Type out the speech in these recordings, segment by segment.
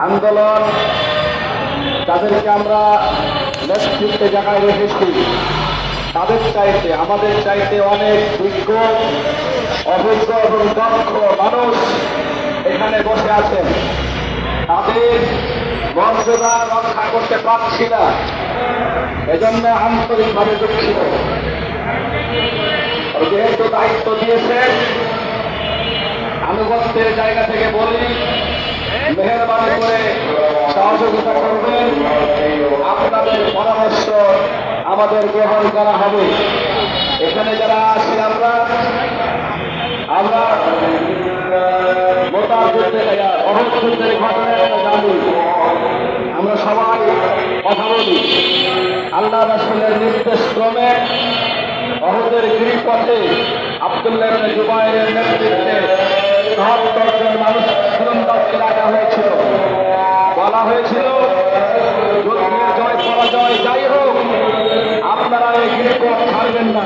আন্দোলন তাদেরকে আমরা নেতৃত্বে জায়গায় রেখেছি, তাদের চাইতে আমাদের চাইতে অনেক বিজ্ঞ, অভিজ্ঞ এবং দক্ষ মানুষ এখানে বসে আছেন। তাদের মর্যাদা রক্ষা করতে পারছি না, এজন্য আন্তরিকভাবে দুঃখিত। যেহেতু দায়িত্ব দিয়েছেন, আনুগত্যের জায়গা থেকে বলি, মেহেরবানি করে সহযোগিতা করবেন। আপনাদের পরামর্শ আমাদের গ্রহণ করা হবে। এখানে যারা আছি আমরা মোতার যুদ্ধের অহদ যুদ্ধের ঘটনা জানি, আমরা সবাই কথা বলি। আল্লাহ রাসূলের নির্দেশ ক্রমে অহদের গিরিপথে আব্দুল্লাহ ইবনে জুবাইরের নেতৃত্বে ৭০ জন মানুষ তীরন্দাজকে রাখা হয়েছিল। বলা হয়েছিল, যুদ্ধের জয় পরাজয় যাই হোক, আপনারা এই গিরিপথ ছাড়বেন না।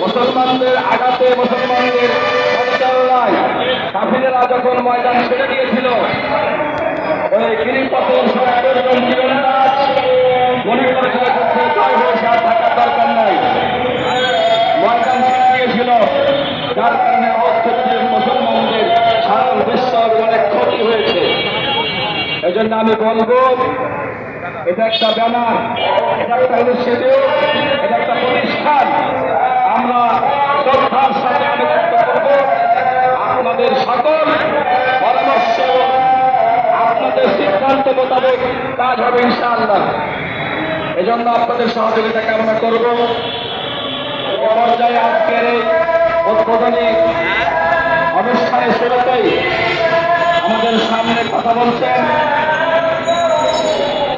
মুসলমানদের আঘাতে, মুসলমানদের পরিচালনায় কাফিরেরা যখন ময়দান ছেড়ে দিয়েছিল, ওই গিরিপথের ৭০ জন তীরন্দাজ মনে করছিল যুদ্ধে জয় হয়েছে, আর থাকার দরকার নাই, ময়দান ছেড়ে দিয়েছিল। যার কারণে অযুদ্ধের মুসলমানদের সারা বিশ্বের অনেক ক্ষতি হয়েছে। এজন্য আমি বলবো, এটা একটা ব্যানার, এটা একটা ইনিশিয়েটিভ, এটা একটা প্রতিষ্ঠান। আমরা শ্রদ্ধার সাথে আনুগত্য করব। আপনাদের সকল পরামর্শ, আপনাদের সিদ্ধান্ত মোতাবেক কাজ হবে ইনশাআল্লাহ। এজন্য আপনাদের সহযোগিতা কামনা করব। এ পর্যায়ে আজকের এই উদ্বোধনী অনুষ্ঠানের শুরুতেই আমাদের সামনে কথা বলছেন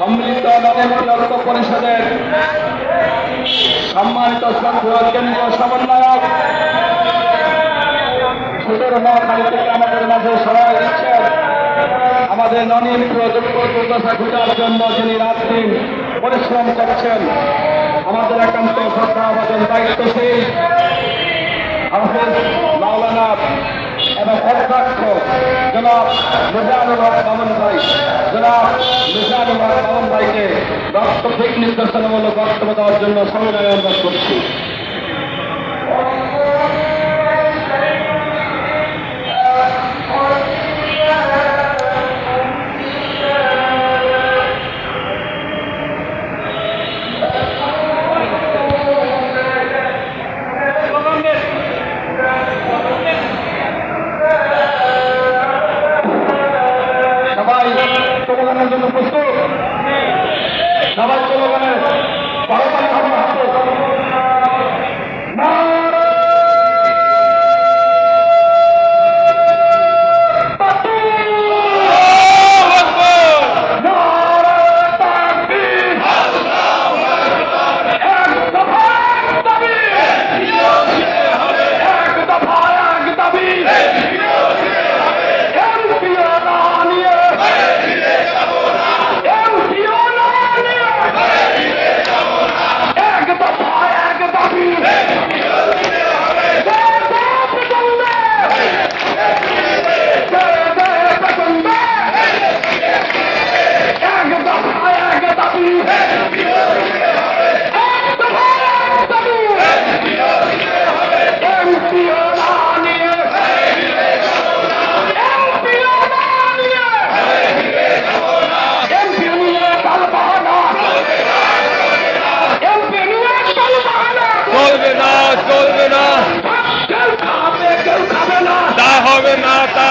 সম্মিলিত নবমুখী ঐক্য পরিষদের সম্মানিত শ্রদ্ধেয় কেন্দ্রীয় সমন্বয়ক, সুদূর মহাখালী থেকে আমাদের মাঝে সবাই দিচ্ছেন, আমাদের ননিমুখী দুঃখ দুর্দশা ঘটার জন্য যিনি রাত দিন পরিশ্রম করছেন, আমাদের একান্ত শ্রদ্ধা আমাদের দায়িত্বশীল হাফেজ মাওলানা এবং অধ্যক্ষ জনাব মিজানুর হক মামুন ভাই, জনাব মিজানুর হক মামুন ভাইকে দিক নির্দেশনামূলক বক্তব্য দেওয়ার জন্য সংগ্রামে অনুরোধ করছি। স্লোগানের জন্য প্রস্তুত? সবাই স্লোগানের পরপালি হবে হাতে। চলবে না, তা হবে না, তা